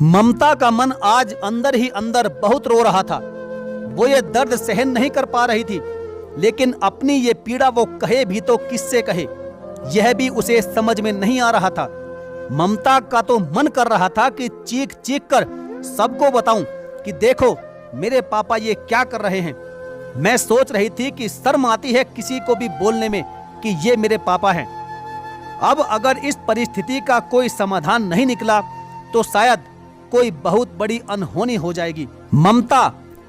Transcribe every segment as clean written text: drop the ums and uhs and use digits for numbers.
ममता का मन आज अंदर ही अंदर बहुत रो रहा था। वो ये दर्द सहन नहीं कर पा रही थी, लेकिन अपनी ये पीड़ा वो कहे भी तो किससे कहे, यह भी उसे समझ में नहीं आ रहा था। ममता का तो मन कर रहा था कि चीख चीख कर सबको बताऊं कि देखो मेरे पापा ये क्या कर रहे हैं। मैं सोच रही थी कि शर्म आती है किसी को भी बोलने में कि ये मेरे पापा हैं। अब अगर इस परिस्थिति का कोई समाधान नहीं निकला तो शायद कोई बहुत बड़ी अनहोनी हो जाएगी। ममता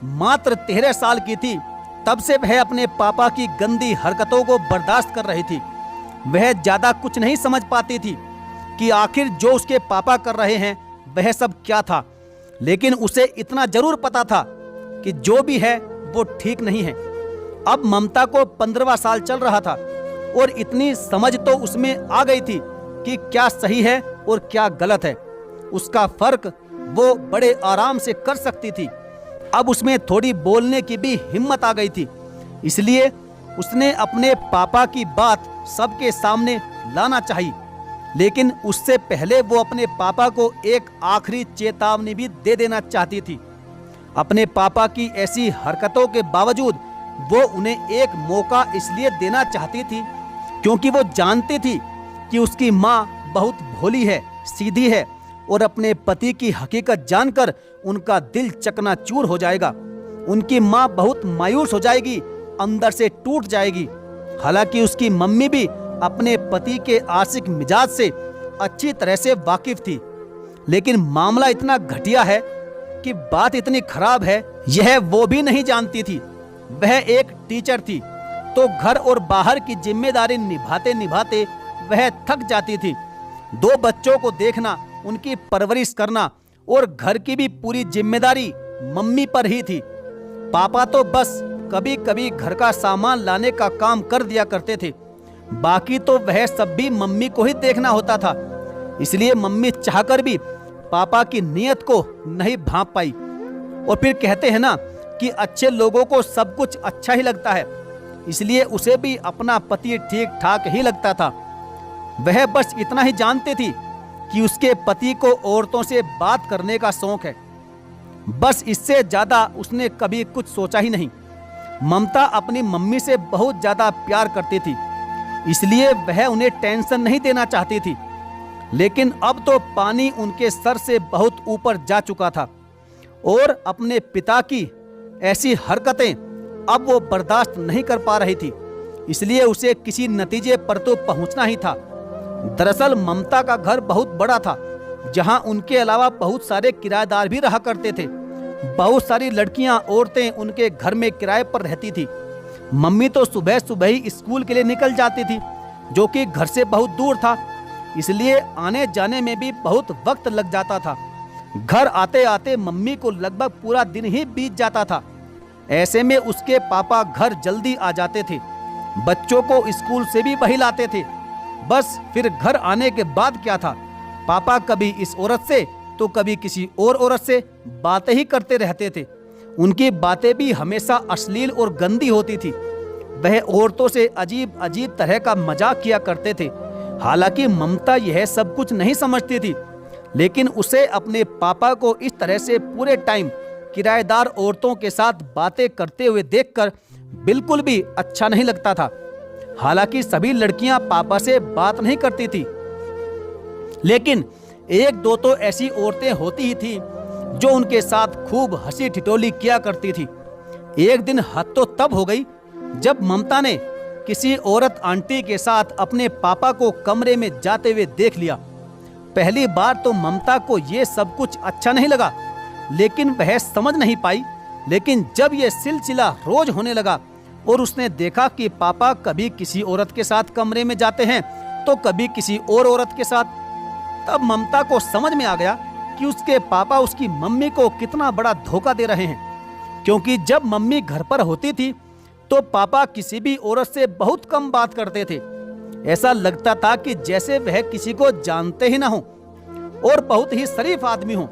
मात्र 13 साल की थी, तब से वह अपने पापा की गंदी हरकतों को बर्दाश्त कर रही थी। वह ज्यादा कुछ नहीं समझ पाती थी कि आखिर जो उसके पापा कर रहे हैं वह सब क्या था, लेकिन उसे इतना जरूर पता था कि जो भी है वो ठीक नहीं है। अब ममता को 15वां साल चल रहा था और इतनी समझ तो उसमें आ गई थी कि क्या सही है और क्या गलत है। उसका फर्क वो बड़े आराम से कर सकती थी। अब उसमें थोड़ी बोलने की भी हिम्मत आ गई थी, इसलिए उसने अपने पापा की बात सबके सामने लाना चाहिए। लेकिन उससे पहले वो अपने पापा को एक आखिरी चेतावनी भी दे देना चाहती थी। अपने पापा की ऐसी हरकतों के बावजूद वो उन्हें एक मौका इसलिए देना चाहती थी क्योंकि वो जानती थी कि उसकी माँ बहुत भोली है, सीधी है और अपने पति की हकीकत जानकर उनका दिल चकनाचूर हो जाएगा। उनकी माँ बहुत मायूस हो जाएगी, अंदर से टूट जाएगी। हालांकि उसकी मम्मी भी अपने पति के आशिक मिजाज से अच्छी तरह से वाकिफ थी, लेकिन मामला इतना घटिया है कि बात इतनी खराब है यह वो भी नहीं जानती थी। वह एक टीचर थी तो घर और बाहर की जिम्मेदारी निभाते निभाते वह थक जाती थी। 2 बच्चों को देखना, उनकी परवरिश करना और घर की भी पूरी जिम्मेदारी मम्मी पर ही थी। पापा तो बस कभी कभी घर का सामान लाने का काम कर दिया करते थे, बाकी तो वह सब भी मम्मी को ही देखना होता था। इसलिए मम्मी चाहकर भी पापा की नीयत को नहीं भांप पाई। और फिर कहते हैं ना कि अच्छे लोगों को सब कुछ अच्छा ही लगता है, इसलिए उसे भी अपना पति ठीक ठाक ही लगता था। वह बस इतना ही जानती थी कि उसके पति को औरतों से बात करने का शौक है, बस इससे ज्यादा उसने कभी कुछ सोचा ही नहीं। ममता अपनी मम्मी से बहुत ज्यादा प्यार करती थी, इसलिए वह उन्हें टेंशन नहीं देना चाहती थी। लेकिन अब तो पानी उनके सर से बहुत ऊपर जा चुका था और अपने पिता की ऐसी हरकतें अब वो बर्दाश्त नहीं कर पा रही थी, इसलिए उसे किसी नतीजे पर तो पहुंचना ही था। दरअसल ममता का घर बहुत बड़ा था, जहां उनके अलावा बहुत सारे किराएदार भी रहा करते थे। बहुत सारी लड़कियां, औरतें उनके घर में किराए पर रहती थी। मम्मी तो सुबह सुबह ही स्कूल के लिए निकल जाती थी, जो कि घर से बहुत दूर था, इसलिए आने जाने में भी बहुत वक्त लग जाता था। घर आते आते मम्मी को लगभग पूरा दिन ही बीत जाता था। ऐसे में उसके पापा घर जल्दी आ जाते थे, बच्चों को स्कूल से भी वही लाते थे। बस फिर घर आने के बाद क्या था, पापा कभी इस औरत से तो कभी किसी और औरत से बातें ही करते रहते थे। उनकी बातें भी हमेशा अश्लील और गंदी होती थी। वह औरतों से अजीब अजीब तरह का मजाक किया करते थे। हालांकि ममता यह सब कुछ नहीं समझती थी, लेकिन उसे अपने पापा को इस तरह से पूरे टाइम किराएदार औरतों के साथ बातें करते हुए देखकर बिल्कुल भी अच्छा नहीं लगता था। हालांकि सभी लड़कियां पापा से बात नहीं करती थी, लेकिन 1-2 तो ऐसी औरतें होती ही थी जो उनके साथ खूब हंसी ठिठोली किया करती थी। एक दिन हद तो तब हो गई जब ममता ने किसी औरत आंटी के साथ अपने पापा को कमरे में जाते हुए देख लिया। पहली बार तो ममता को ये सब कुछ अच्छा नहीं लगा, लेकिन वह समझ नहीं पाई। लेकिन जब यह सिलसिला रोज होने लगा और उसने देखा कि पापा कभी किसी औरत के साथ कमरे में जाते हैं तो कभी किसी और औरत के साथ, तब ममता को समझ में आ गया कि उसके पापा उसकी मम्मी को कितना बड़ा धोखा दे रहे हैं। क्योंकि जब मम्मी घर पर होती थी तो पापा किसी भी औरत से बहुत कम बात करते थे। ऐसा लगता था कि जैसे वह किसी को जानते ही ना हो और बहुत ही शरीफ आदमी हो।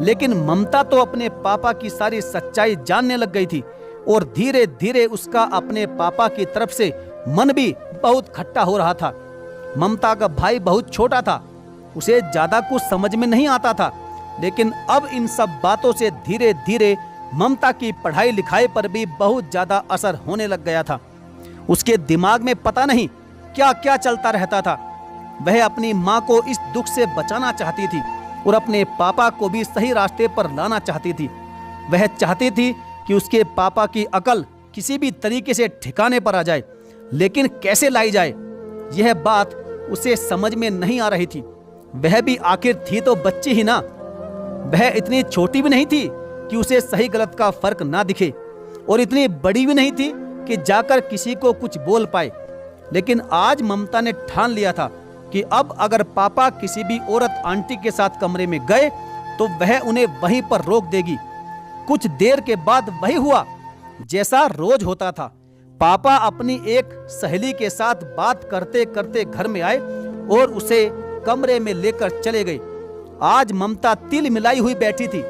लेकिन ममता तो अपने पापा की सारी सच्चाई जानने लग गई थी और धीरे धीरे उसका अपने पापा की तरफ से मन भी बहुत खट्टा हो रहा था। ममता का भाई बहुत छोटा था, उसे ज्यादा कुछ समझ में नहीं आता था, लेकिन अब इन सब बातों से धीरे धीरे ममता की पढ़ाई लिखाई पर भी बहुत ज्यादा असर होने लग गया था। उसके दिमाग में पता नहीं क्या क्या चलता रहता था। वह अपनी माँ को इस दुख से बचाना चाहती थी और अपने पापा को भी सही रास्ते पर लाना चाहती थी। वह चाहती थी कि उसके पापा की अकल किसी भी तरीके से ठिकाने पर आ जाए, लेकिन कैसे लाई जाए यह बात उसे समझ में नहीं आ रही थी। वह भी आखिर थी तो बच्ची ही ना। वह इतनी छोटी भी नहीं थी कि उसे सही गलत का फर्क ना दिखे और इतनी बड़ी भी नहीं थी कि जाकर किसी को कुछ बोल पाए। लेकिन आज ममता ने ठान लिया था कि अब अगर पापा किसी भी औरत आंटी के साथ कमरे में गए तो वह उन्हें वहीं पर रोक देगी। कुछ देर के बाद वही हुआ जैसा रोज होता था। पापा अपनी एक सहेली के साथ बात करते करते घर में आए और उसे कमरे में लेकर चले गए। आज ममता तिल मिलाई हुई बैठी थी।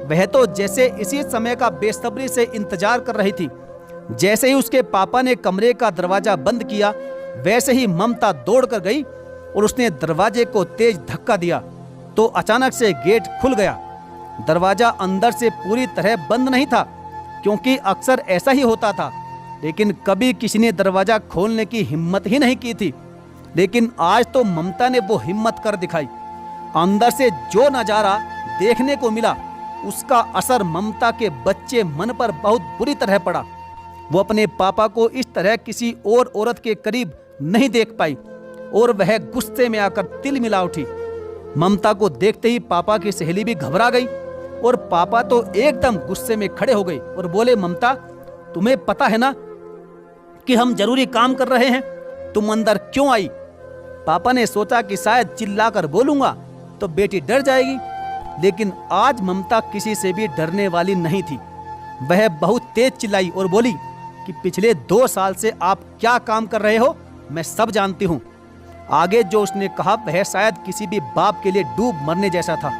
वह तो जैसे इसी समय का बेसब्री से इंतजार कर रही थी। जैसे ही उसके पापा ने कमरे का दरवाजा बंद किया, वैसे ही ममता दौड़ कर गई और उसने दरवाजे को तेज धक्का दिया तो अचानक से गेट खुल गया। दरवाजा अंदर से पूरी तरह बंद नहीं था, क्योंकि अक्सर ऐसा ही होता था, लेकिन कभी किसी ने दरवाजा खोलने की हिम्मत ही नहीं की थी। लेकिन आज तो ममता ने वो हिम्मत कर दिखाई। अंदर से जो नजारा देखने को मिला उसका असर ममता के बच्चे मन पर बहुत बुरी तरह पड़ा। वो अपने पापा को इस तरह किसी और औरत के करीब नहीं देख पाई और वह गुस्से में आकर तिल मिला उठी। ममता को देखते ही पापा की सहेली भी घबरा गई और पापा तो एकदम गुस्से में खड़े हो गए और बोले, ममता तुम्हें पता है ना कि हम जरूरी काम कर रहे हैं, तुम अंदर क्यों आई? पापा ने सोचा कि शायद चिल्लाकर बोलूंगा तो बेटी डर जाएगी, लेकिन आज ममता किसी से भी डरने वाली नहीं थी। वह बहुत तेज चिल्लाई और बोली कि पिछले 2 साल से आप क्या काम कर रहे हो मैं सब जानती हूँ। आगे जो उसने कहा वह शायद किसी भी बाप के लिए डूब मरने जैसा था।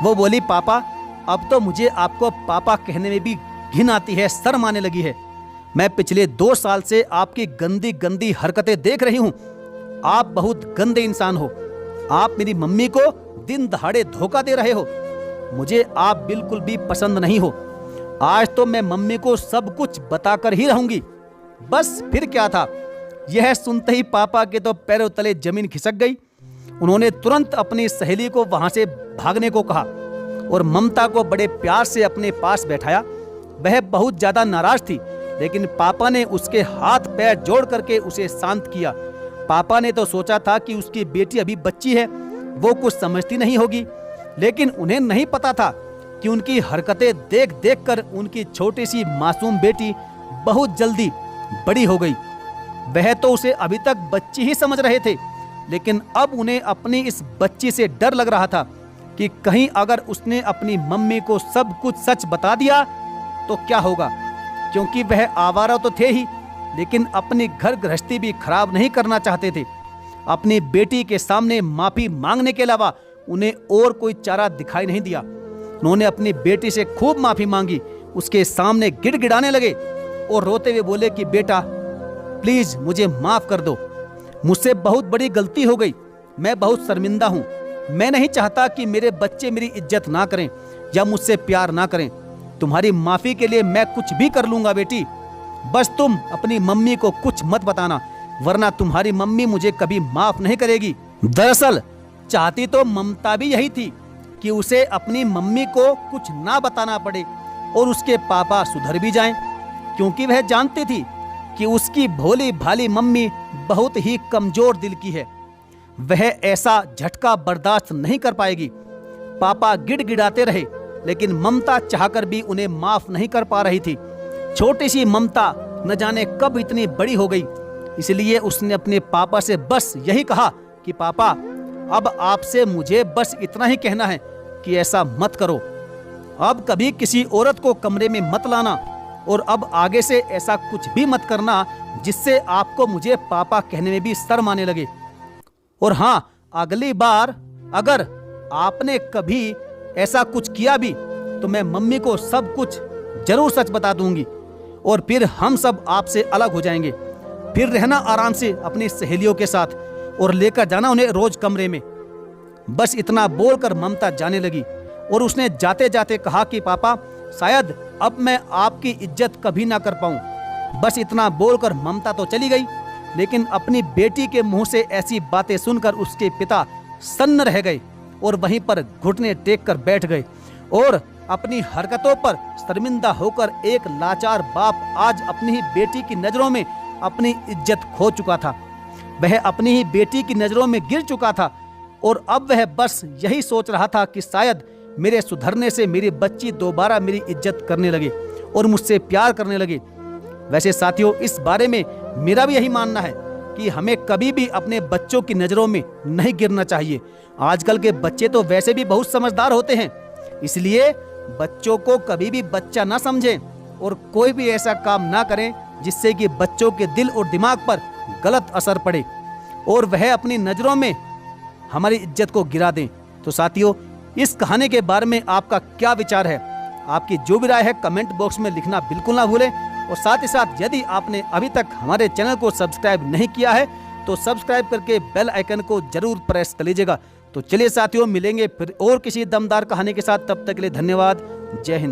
वो बोली, पापा अब तो मुझे आपको पापा कहने में भी घिन आती है, शर्म आने लगी है। मैं पिछले 2 साल से आपकी गंदी गंदी हरकतें देख रही हूँ। आप बहुत गंदे इंसान हो। आप मेरी मम्मी को दिन दहाड़े धोखा दे रहे हो। मुझे आप बिल्कुल भी पसंद नहीं हो। आज तो मैं मम्मी को सब कुछ बताकर ही रहूंगी। बस फिर क्या था। यह सुनते ही पापा के तो पैरों तले जमीन खिसक गई। उन्होंने तुरंत अपनी सहेली को वहां से भागने को कहा और ममता को बड़े प्यार से अपने पास बैठाया। वह बहुत ज्यादा नाराज थी, लेकिन पापा ने उसके हाथ पैर जोड़ करके उसे शांत किया। पापा ने तो सोचा था कि उसकी बेटी अभी बच्ची है, वो कुछ समझती नहीं होगी, लेकिन उन्हें नहीं पता था कि उनकी हरकतें देख देख कर उनकी छोटी सी मासूम बेटी बहुत जल्दी बड़ी हो गई। वह तो उसे अभी तक बच्ची ही समझ रहे थे, लेकिन अब उन्हें अपनी इस बच्ची से डर लग रहा था कि कहीं अगर उसने अपनी मम्मी को सब कुछ सच बता दिया तो क्या होगा। क्योंकि वह आवारा तो थे ही, लेकिन अपनी घर गृहस्थी भी खराब नहीं करना चाहते थे। अपनी बेटी के सामने माफी मांगने के अलावा उन्हें और कोई चारा दिखाई नहीं दिया। उन्होंने अपनी बेटी से खूब माफी मांगी, उसके सामने गिड़गिड़ाने लगे और रोते हुए बोले कि बेटा प्लीज मुझे माफ कर दो, मुझसे बहुत बड़ी गलती हो गई, मैं बहुत शर्मिंदा हूँ। मैं नहीं चाहता कि मेरे बच्चे मेरी इज्जत ना करें या मुझसे प्यार ना करें। तुम्हारी माफी के लिए मैं कुछ भी कर लूंगा बेटी, बस तुम अपनी मम्मी को कुछ मत बताना, वरना तुम्हारी मम्मी मुझे कभी माफ नहीं करेगी। दरअसल चाहती तो ममता भी यही थी कि उसे अपनी मम्मी को कुछ ना बताना पड़े और उसके पापा सुधर भी जाएं, क्योंकि वह जानती थी कि उसकी भोली भाली मम्मी बहुत ही कमजोर दिल की है। वह ऐसा झटका बर्दाश्त नहीं कर पाएगी। पापा गिड़गिड़ाते रहे, लेकिन ममता चाहकर भी उन्हें माफ नहीं कर पा रही थी। छोटी सी ममता न जाने कब इतनी बड़ी हो गई। इसलिए उसने अपने पापा से बस यही कहा कि पापा अब आपसे मुझे बस इतना ही कहना है कि ऐसा मत करो। अब कभी किसी औरत को कमरे में मत लाना और अब आगे से ऐसा कुछ भी मत करना जिससे आपको मुझे पापा कहने में भी शर्म आने लगे। और हाँ, अगली बार अगर आपने कभी ऐसा कुछ किया भी तो मैं मम्मी को सब कुछ जरूर सच बता दूंगी और फिर हम सब आपसे अलग हो जाएंगे। फिर रहना आराम से अपनी सहेलियों के साथ और लेकर जाना उन्हें रोज कमरे में। बस इतना बोलकर ममता जाने लगी। और उसने जाते जाते कहा कि पापा, शायद अब मैं आपकी इज्जत कभी ना कर पाऊं। बस इतना बोलकर ममता तो चली गई, लेकिन अपनी बेटी के मुंह से ऐसी बातें सुनकर उसके पिता सन्न रह गए और वहीं पर घुटने टेक कर बैठ गए और अपनी हरकतों पर शर्मिंदा होकर एक लाचार बाप आज अपनी ही बेटी की नजरों में अपनी इज्जत खो चुका था। वह अपनी ही बेटी की नजरों में गिर चुका था और अब वह बस यही सोच रहा था कि शायद मेरे सुधरने से मेरी बच्ची दोबारा मेरी इज्जत करने लगे और मुझसे प्यार करने लगे। वैसे साथियों, इस बारे में मेरा भी यही मानना है कि हमें कभी भी अपने बच्चों की नज़रों में नहीं गिरना चाहिए। आजकल के बच्चे तो वैसे भी बहुत समझदार होते हैं, इसलिए बच्चों को कभी भी बच्चा ना समझें और कोई भी ऐसा काम ना करें जिससे कि बच्चों के दिल और दिमाग पर गलत असर पड़े और वह अपनी नज़रों में हमारी इज्जत को गिरा दें। तो साथियों, इस कहानी के बारे में आपका क्या विचार है? आपकी जो भी राय है कमेंट बॉक्स में लिखना बिल्कुल ना भूलें और साथ ही साथ यदि आपने अभी तक हमारे चैनल को सब्सक्राइब नहीं किया है तो सब्सक्राइब करके बेल आइकन को जरूर प्रेस कर लीजिएगा। तो चलिए साथियों, मिलेंगे फिर और किसी दमदार कहानी के साथ। तब तक के लिए धन्यवाद। जय हिंद।